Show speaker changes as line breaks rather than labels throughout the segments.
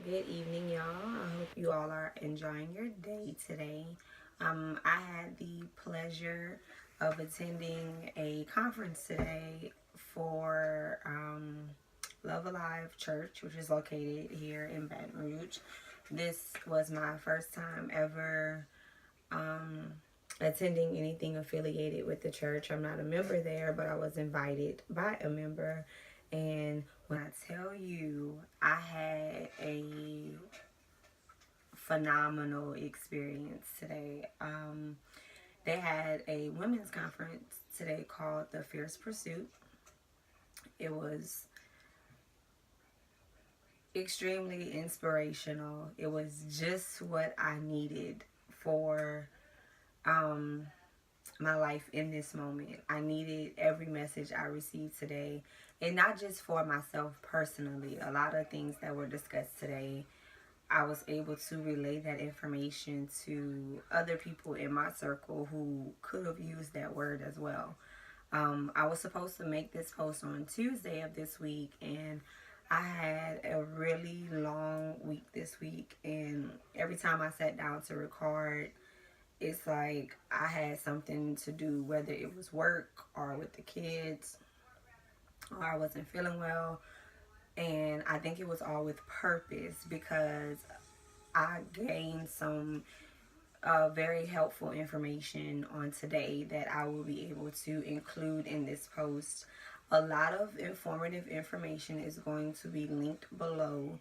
Good evening, y'all. I hope you all are enjoying your day today. I had the pleasure of attending a conference today for Love Alive Church, which is located here in Baton Rouge. This was my first time ever um, attending anything affiliated with the church. I'm not a member there, but I was invited by a member. And when I tell you, I had a phenomenal experience today. They had a women's conference today called The Fierce Pursuit. It was extremely inspirational. It was just what I needed for um, my life in this moment. I needed every message I received today, and not just for myself personally. A lot of things that were discussed today, I was able to relay that information to other people in my circle who could have used that word as well. I was supposed to make this post on Tuesday of this week, and I had a really long week this week, and every time I sat down to record, it's like I had something to do, whether it was work or with the kids, or I wasn't feeling well. And I think it was all with purpose because I gained some very helpful information on today that I will be able to include in this post. A lot of informative information is going to be linked below.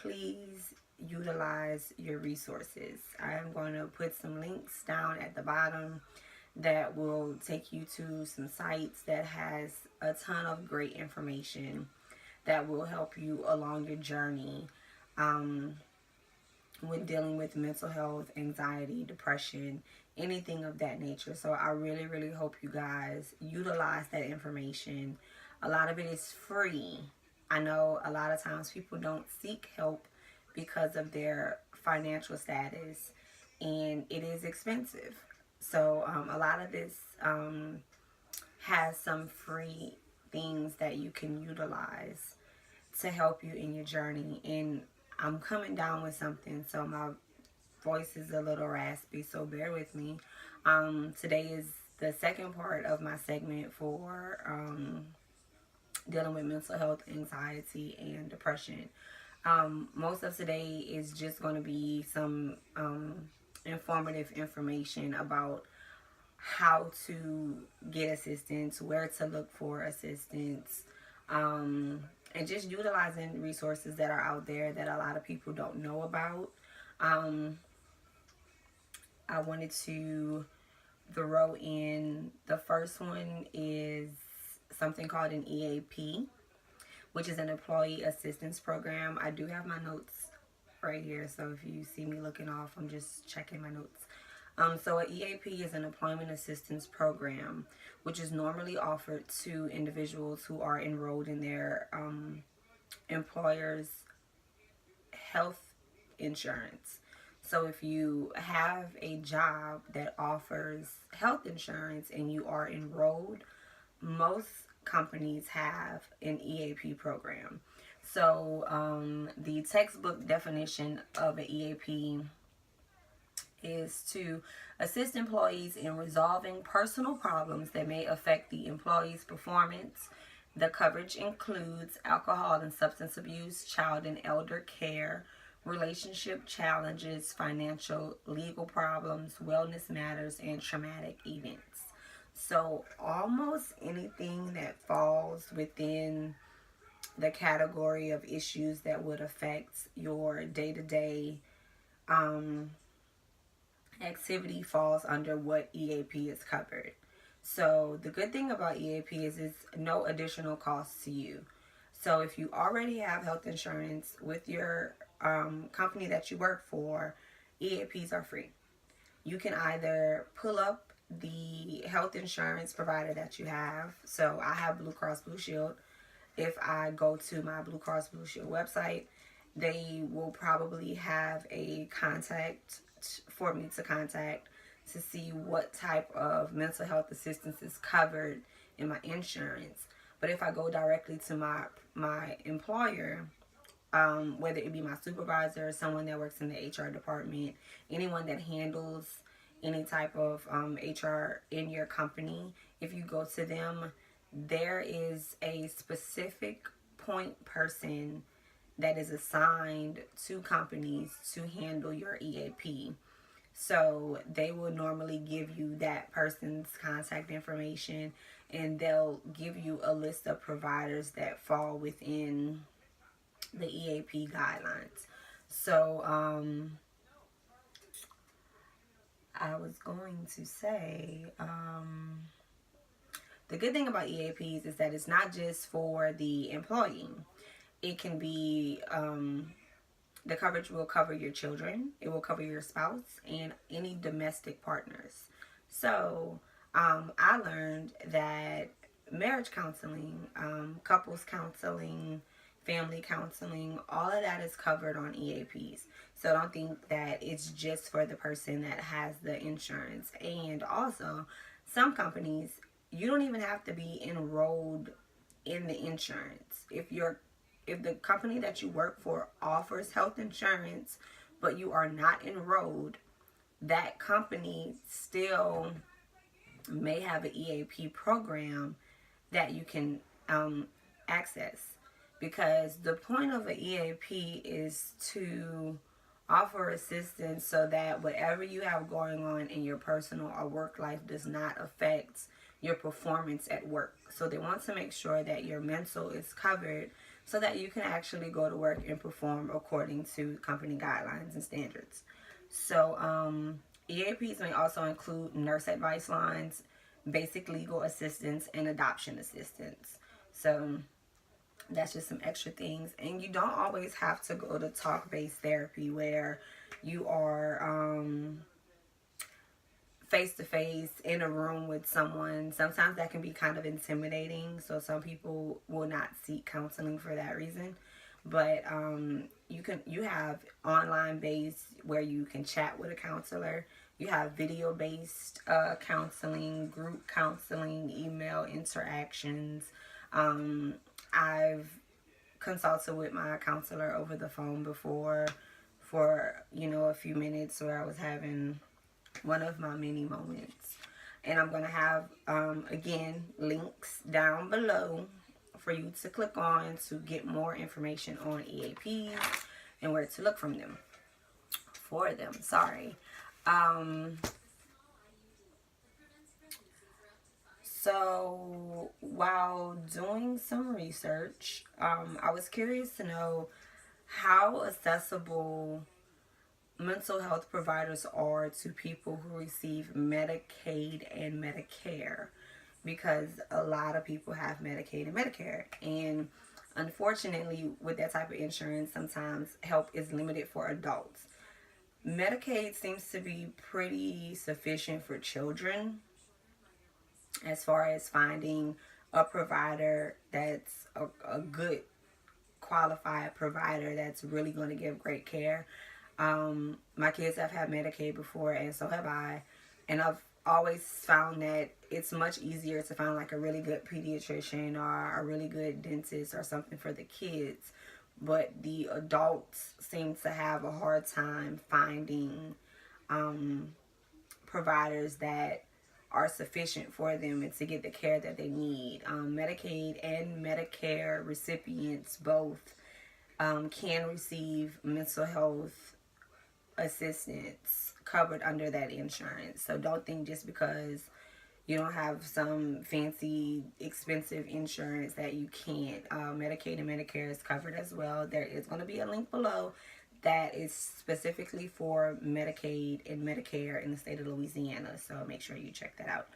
Please utilize your resources. I am going to put some links down at the bottom that will take you to some sites that has a ton of great information that will help you along your journey um, when dealing with mental health, anxiety, depression, anything of that nature. So I really, really hope you guys utilize that information. A lot of it is free. I know a lot of times people don't seek help because of their financial status, and it is expensive. So a lot of this has some free things that you can utilize to help you in your journey. And I'm coming down with something, so my voice is a little raspy, so bear with me. Today is the second part of my segment for dealing with mental health, anxiety, and depression. Most of today is just going to be some informative information about how to get assistance, where to look for assistance, and just utilizing resources that are out there that a lot of people don't know about. Um, I wanted to throw in the first one is something called an EAP, which is an employee assistance program. I do have my notes right here, so if you see me looking off, I'm just checking my notes. So an EAP is an employment assistance program, which is normally offered to individuals who are enrolled in their employer's health insurance. So if you have a job that offers health insurance and you are enrolled, most companies have an EAP program. So the textbook definition of an EAP is to assist employees in resolving personal problems that may affect the employee's performance. The coverage includes alcohol and substance abuse, child and elder care, relationship challenges, financial, legal problems, wellness matters, and traumatic events. So, almost anything that falls within the category of issues that would affect your day to day activity falls under what EAP is covered. So the good thing about EAP is it's no additional cost to you. So if you already have health insurance with your company that you work for, EAPs are free. You can either pull up the health insurance provider that you have. So I have Blue Cross Blue Shield. If I go to my Blue Cross Blue Shield website, they will probably have a contact for me to contact to see what type of mental health assistance is covered in my insurance. But if I go directly to my employer, whether it be my supervisor, someone that works in the HR department, anyone that handles any type of HR in your company, if you go to them, there is a specific point person that is assigned to companies to handle your EAP. So they will normally give you that person's contact information, and they'll give you a list of providers that fall within the EAP guidelines. So I was going to say, the good thing about EAPs is that it's not just for the employee. It can be, the coverage will cover your children, it will cover your spouse, and any domestic partners. So I learned that marriage counseling, couples counseling, family counseling, all of that is covered on EAPs. So don't think that it's just for the person that has the insurance. And also, some companies, you don't even have to be enrolled in the insurance. If the company that you work for offers health insurance, but you are not enrolled, that company still may have an EAP program that you can access. Because the point of an EAP is to offer assistance so that whatever you have going on in your personal or work life does not affect your performance at work. So they want to make sure that your mental is covered so that you can actually go to work and perform according to company guidelines and standards. So EAPs may also include nurse advice lines, basic legal assistance, and adoption assistance. So that's just some extra things. And you don't always have to go to talk-based therapy where you are face-to-face in a room with someone. Sometimes that can be kind of intimidating, so some people will not seek counseling for that reason. But you have online based where you can chat with a counselor. You have video based counseling, group counseling, email interactions. I've consulted with my counselor over the phone before for a few minutes where I was having one of my many moments. And I'm going to have, again, links down below for you to click on to get more information on EAPs and where to look for them. Sorry. So while doing some research, I was curious to know how accessible mental health providers are to people who receive Medicaid and Medicare, because a lot of people have Medicaid and Medicare, and unfortunately with that type of insurance sometimes help is limited for adults. Medicaid seems to be pretty sufficient for children as far as finding a provider that's a good qualified provider that's really going to give great care. My kids have had Medicaid before, and so have I, and I've always found that it's much easier to find like a really good pediatrician or a really good dentist or something for the kids, but the adults seem to have a hard time finding providers that are sufficient for them and to get the care that they need. Medicaid and Medicare recipients both can receive mental health assistance covered under that insurance. So don't think just because you don't have some fancy expensive insurance that you can't. Medicaid and Medicare is covered as well. There is going to be a link below that is specifically for Medicaid and Medicare in the state of Louisiana, so make sure you check that out.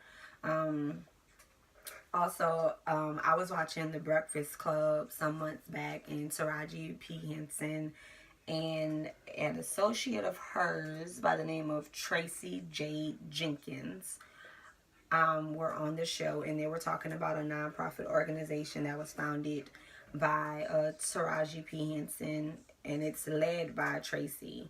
Also, I was watching The Breakfast Club some months back, and Taraji P. Henson and an associate of hers by the name of Tracy Jade Jenkins were on the show, and they were talking about a nonprofit organization that was founded by Taraji P. Henson, and it's led by Tracy.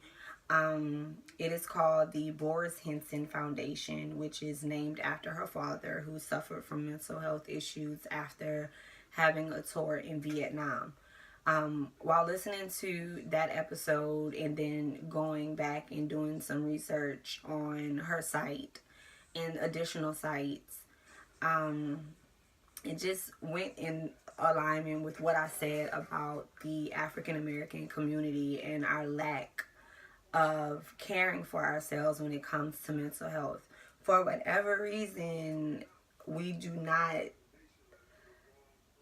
It is called the Boris Henson Foundation, which is named after her father, who suffered from mental health issues after having a tour in Vietnam. While listening to that episode and then going back and doing some research on her site and additional sites, um, it just went in alignment with what I said about the African American community and our lack of caring for ourselves when it comes to mental health. For whatever reason, we do not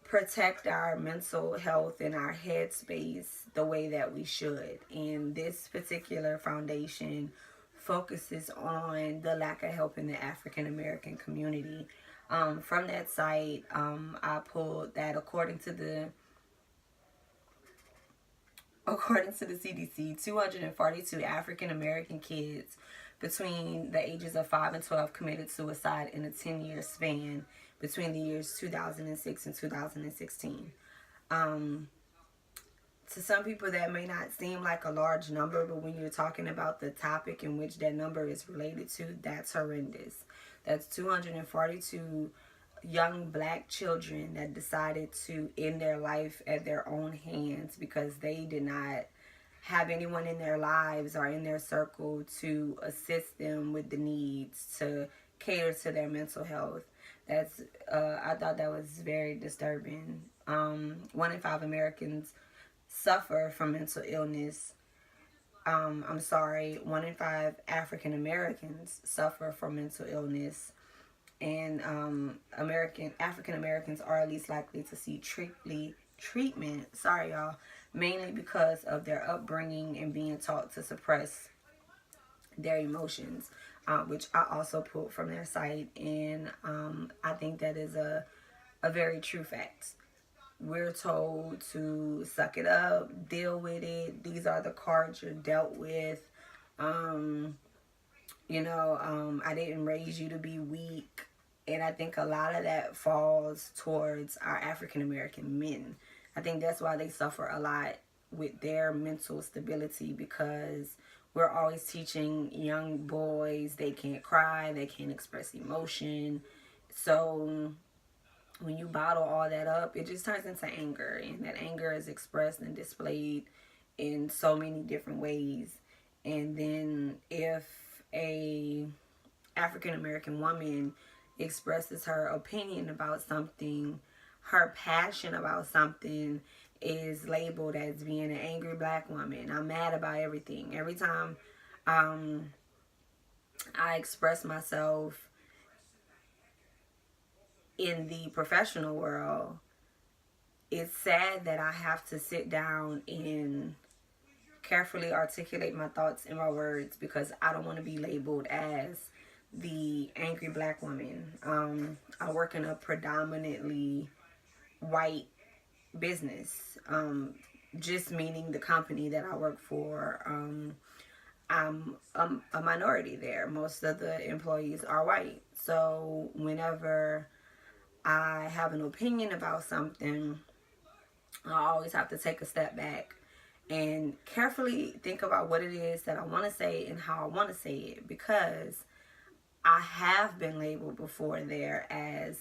protect our mental health and our headspace the way that we should. And this particular foundation focuses on the lack of help in the African American community. From that site, I pulled that according to the CDC, 242 African American kids between the ages of 5 and 12 committed suicide in a 10-year span between the years 2006 and 2016. To some people, that may not seem like a large number, but when you're talking about the topic in which that number is related to, that's horrendous. That's 242 young black children that decided to end their life at their own hands because they did not have anyone in their lives or in their circle to assist them with the needs to cater to their mental health. That's I thought that was very disturbing. 1 in 5 Americans suffer from mental illness. 1 in 5 African Americans suffer from mental illness. And African Americans are least likely to see treatment, mainly because of their upbringing and being taught to suppress their emotions, which I also pulled from their site. And I think that is a very true fact. We're told to suck it up, deal with it. These are the cards you're dealt with. I didn't raise you to be weak. And I think a lot of that falls towards our African American men. I think that's why they suffer a lot with their mental stability, because we're always teaching young boys they can't cry, they can't express emotion. So when you bottle all that up, it just turns into anger. And that anger is expressed and displayed in so many different ways. And then if a African American woman expresses her opinion about something, her passion about something is labeled as being an angry black woman. I'm mad about everything. Every time I express myself in the professional world, it's sad that I have to sit down and carefully articulate my thoughts and my words because I don't want to be labeled as the angry black woman. I work in a predominantly white business, just meaning the company that I work for. I'm a minority there. Most of the employees are white. So whenever I have an opinion about something, I always have to take a step back and carefully think about what it is that I want to say and how I want to say it, because I have been labeled before there as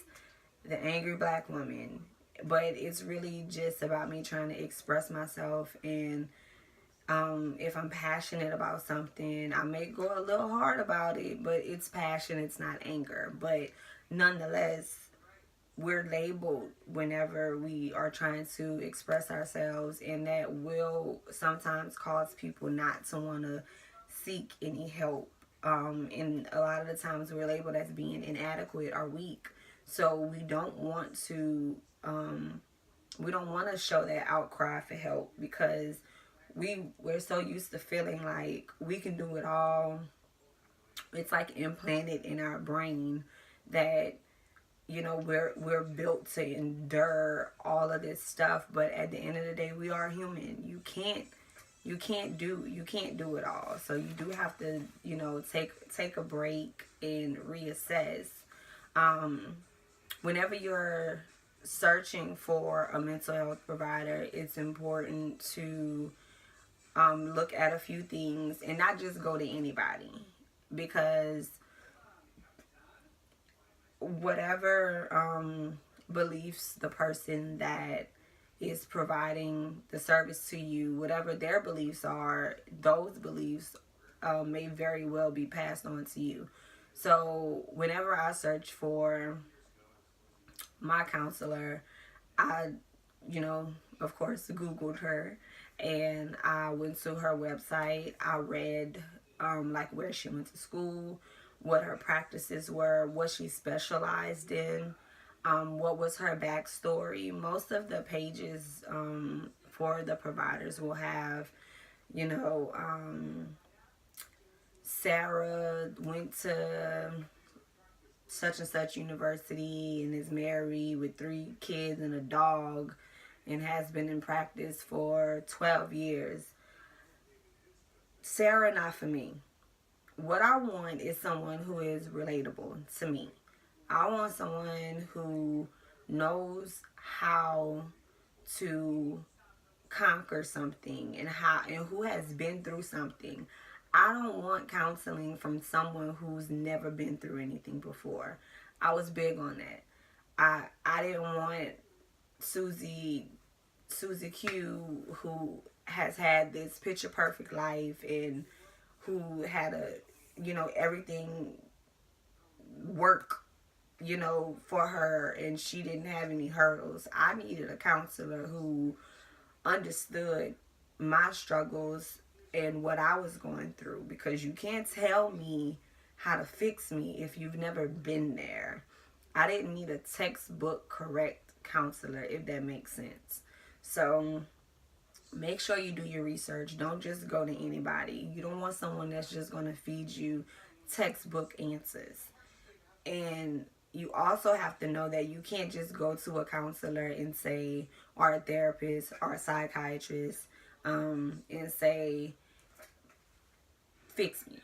the angry black woman, but it's really just about me trying to express myself. And if I'm passionate about something, I may go a little hard about it, but it's passion, it's not anger. But nonetheless, we're labeled whenever we are trying to express ourselves, and that will sometimes cause people not to want to seek any help. And a lot of the times we're labeled as being inadequate or weak. So we don't want to show that outcry for help, because we're so used to feeling like we can do it all. It's like implanted in our brain that, we're built to endure all of this stuff, but at the end of the day, we are human. You can't do it all. So you do have to, take a break and reassess. Whenever you're searching for a mental health provider, it's important to look at a few things and not just go to anybody, because whatever beliefs the person that is providing the service to you, whatever their beliefs are, those beliefs may very well be passed on to you. So whenever I search for my counselor, I, you know, of course, Googled her, and I went to her website. I read like where she went to school, what her practices were, what she specialized in, what was her backstory. Most of the pages for the providers will have, you know, Sarah went to such and such university and is married with 3 kids and a dog and has been in practice for 12 years. Sarah, not for me. What I want is someone who is relatable to me. I want someone who knows how to conquer something and who has been through something. I don't want counseling from someone who's never been through anything before. I was big on that. I didn't want Susie Q, who has had this picture perfect life and who had everything work, for her, and she didn't have any hurdles. I needed a counselor who understood my struggles and what I was going through, because you can't tell me how to fix me if you've never been there. I didn't need a textbook correct counselor, if that makes sense. So make sure you do your research. Don't just go to anybody. You don't want someone that's just going to feed you textbook answers. And you also have to know that you can't just go to a counselor and say, or a therapist or a psychiatrist, and say, fix me.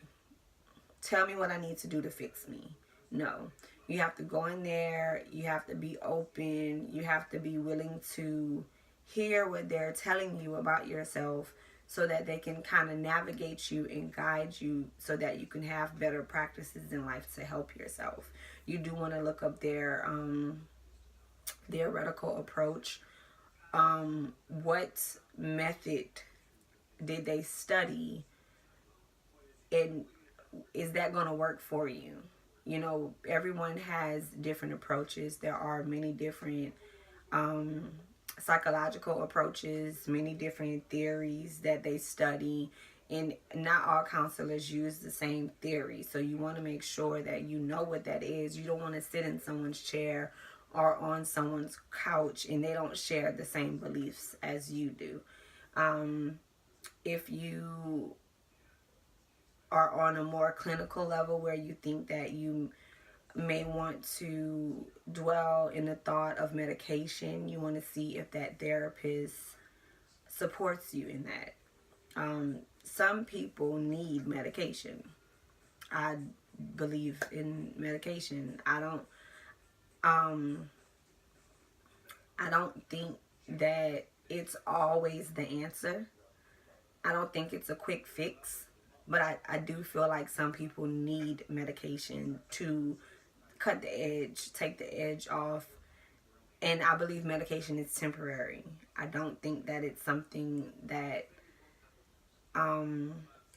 Tell me what I need to do to fix me. No. You have to go in there. You have to be open. You have to be willing to hear what they're telling you about yourself, so that they can kind of navigate you and guide you so that you can have better practices in life to help yourself. You do want to look up their theoretical approach. What method did they study, and is that going to work for you? Everyone has different approaches. There are many different psychological approaches, many different theories that they study, and not all counselors use the same theory. So you want to make sure that you know what that is. You don't want to sit in someone's chair or on someone's couch and they don't share the same beliefs as you do. If you are on a more clinical level where you think that you may want to dwell in the thought of medication, you want to see if that therapist supports you in that. Some people need medication. I believe in medication. I don't think that it's always the answer. I don't think it's a quick fix, but I do feel like some people need medication to cut the edge, take the edge off. And I believe medication is temporary. I don't think that it's something that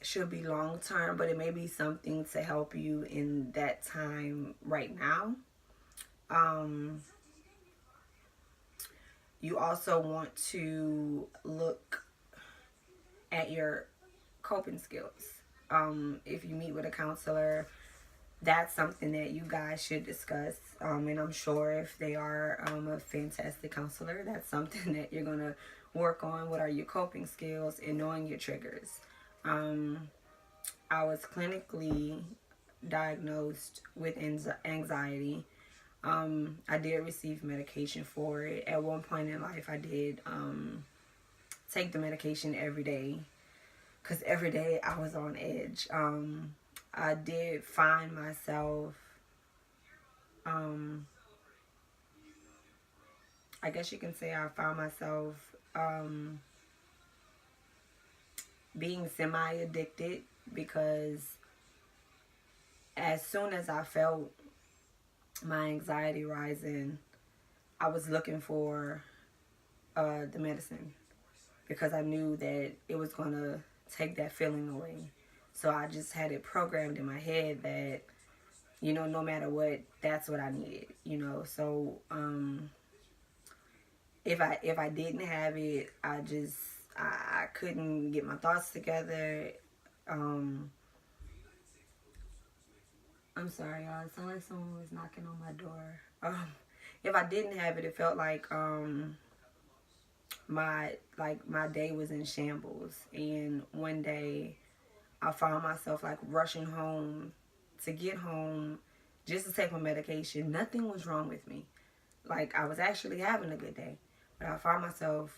should be long term, but it may be something to help you in that time right now. You also want to look at your coping skills. If you meet with a counselor, that's something that you guys should discuss. And I'm sure if they are a fantastic counselor, that's something that you're going to work on. What are your coping skills and knowing your triggers? I was clinically diagnosed with anxiety. I did receive medication for it. At one point in life, I did take the medication every day, because every day I was on edge. I did find myself, I guess you can say I found myself being semi-addicted, because as soon as I felt my anxiety rising, I was looking for the medicine, because I knew that it was going to take that feeling away. So I just had it programmed in my head that, no matter what, that's what I needed, So if I didn't have it, I couldn't get my thoughts together. Um, I'm sorry, y'all. It sounded like someone was knocking on my door. If I didn't have it, it felt like my day was in shambles. And one day I found myself like rushing home to get home just to take my medication. Nothing was wrong with me. Like, I was actually having a good day. But I found myself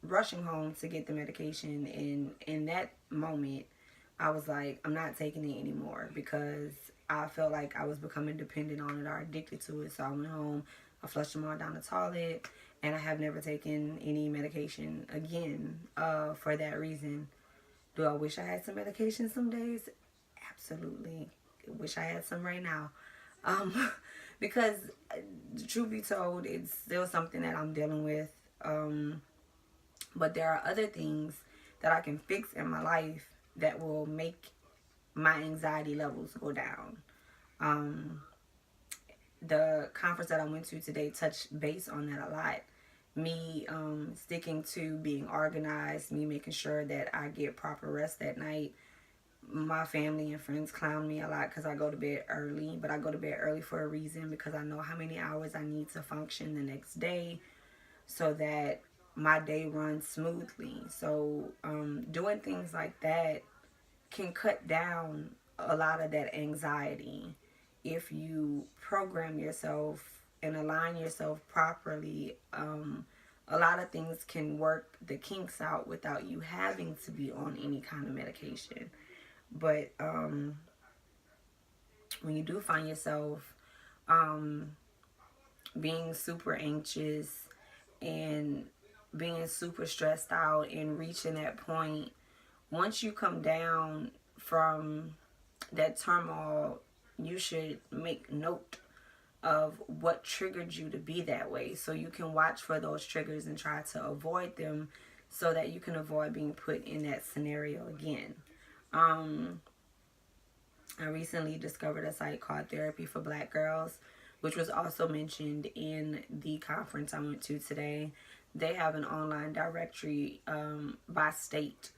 rushing home to get the medication, and in that moment I was like, I'm not taking it anymore, because I felt like I was becoming dependent on it or addicted to it. So I went home, I flushed them all down the toilet, and I have never taken any medication again for that reason. Do I wish I had some medication some days? Absolutely. I wish I had some right now. Um, because truth be told, it's still something that I'm dealing with. But there are other things that I can fix in my life that will make my anxiety levels go down. The conference that I went to today touched base on that a lot. Me sticking to being organized, me making sure that I get proper rest at night. My family and friends clown me a lot because I go to bed early, but I go to bed early for a reason, because I know how many hours I need to function the next day so that my day runs smoothly. So doing things like that can cut down a lot of that anxiety if you program yourself and align yourself properly. A lot of things can work the kinks out without you having to be on any kind of medication. But when you do find yourself being super anxious and being super stressed out and reaching that point, once you come down from that turmoil, you should make note of what triggered you to be that way, so you can watch for those triggers and try to avoid them, so that you can avoid being put in that scenario again. I recently discovered a site called Therapy for Black Girls, which was also mentioned in the conference I went to today. They have an online directory by state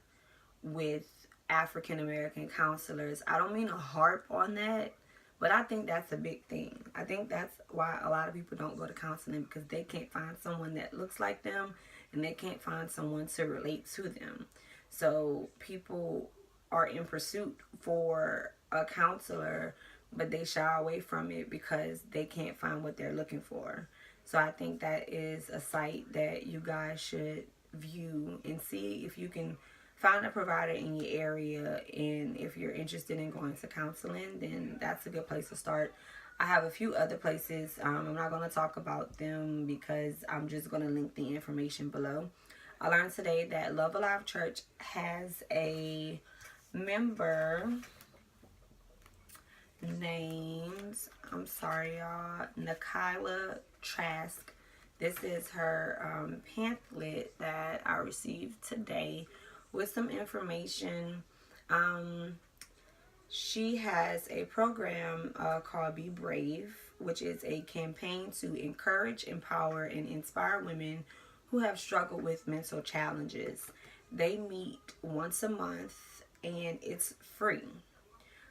with African American counselors. I don't mean to harp on that, but I think that's a big thing. I think that's why a lot of people don't go to counseling, because they can't find someone that looks like them, and they can't find someone to relate to them. So people are in pursuit for a counselor, but they shy away from it because they can't find what they're looking for. So I think that is a site that you guys should view and see if you can find a provider in your area. And if you're interested in going to counseling, then that's a good place to start. I have a few other places. I'm not going to talk about them because I'm just going to link the information below. I learned today that Love Alive Church has a member named, I'm sorry y'all, Nikayla Trask. This is her pamphlet that I received today with some information. She has a program called Be Brave, which is a campaign to encourage, empower, and inspire women who have struggled with mental challenges. They meet once a month and it's free.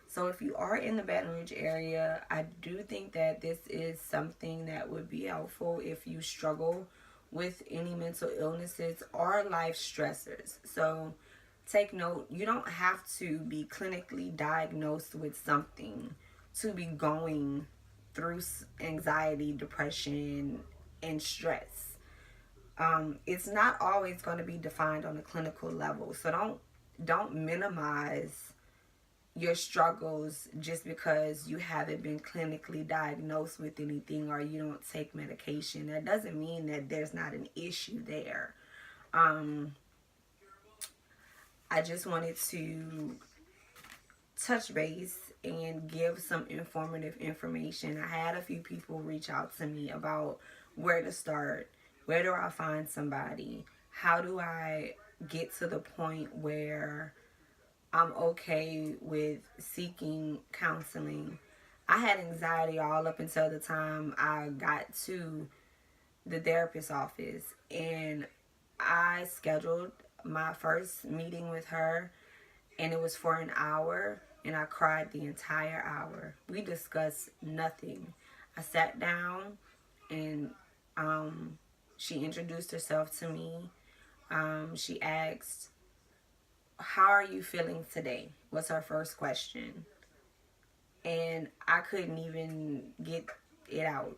So if you are in the Baton Rouge area, I do think that this is something that would be helpful if you struggle with any mental illnesses or life stressors. So take note, you don't have to be clinically diagnosed with something to be going through anxiety, depression, and stress. It's not always going to be defined on a clinical level. So don't minimize your struggles just because you haven't been clinically diagnosed with anything or you don't take medication. That doesn't mean that there's not an issue there. I just wanted to touch base and give some informative information. I had a few people reach out to me about where to start Where do I find somebody? How do I get to the point where I'm okay with seeking counseling? I had anxiety all up until the time I got to the therapist's office, and I scheduled my first meeting with her, and it was for an hour, and I cried the entire hour. We discussed nothing. I sat down, and she introduced herself to me. She asked, "How are you feeling today?" was her first question. And I couldn't even get it out.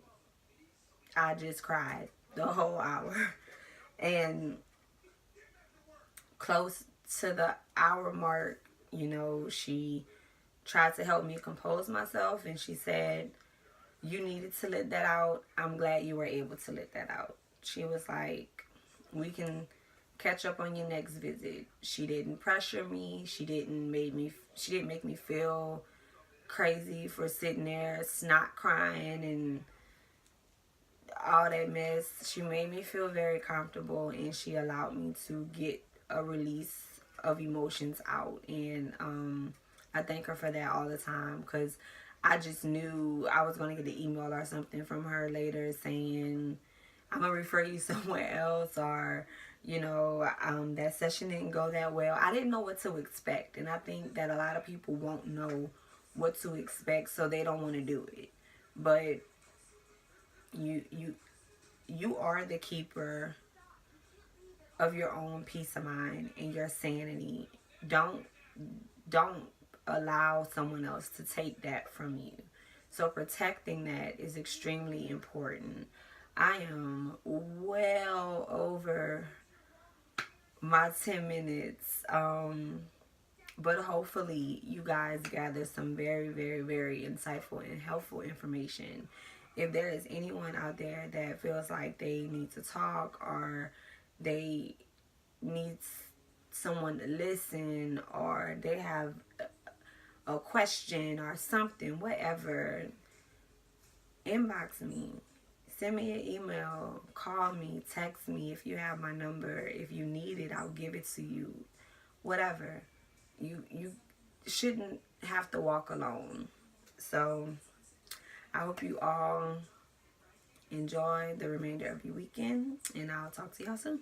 I just cried the whole hour. And close to the hour mark, she tried to help me compose myself, and she said, "You needed to let that out. I'm glad you were able to let that out." She was like, "We can catch up on your next visit." She didn't pressure me. She didn't make me feel crazy for sitting there snot crying and all that mess. She made me feel very comfortable, and she allowed me to get a release of emotions out. And I thank her for that all the time, because I just knew I was going to get an email or something from her later saying, "I'm going to refer you somewhere else," or that session didn't go that well. I didn't know what to expect, and I think that a lot of people won't know what to expect, so they don't want to do it. But you are the keeper of your own peace of mind and your sanity. Don't allow someone else to take that from you. So protecting that is extremely important. I am well over my 10 minutes. But hopefully you guys gather some very, very, very insightful and helpful information. If there is anyone out there that feels like they need to talk, or they need someone to listen, or they have a question or something, whatever, inbox me. Send me an email, call me, text me if you have my number. If you need it, I'll give it to you. Whatever. You shouldn't have to walk alone. So I hope you all enjoy the remainder of your weekend, and I'll talk to y'all soon.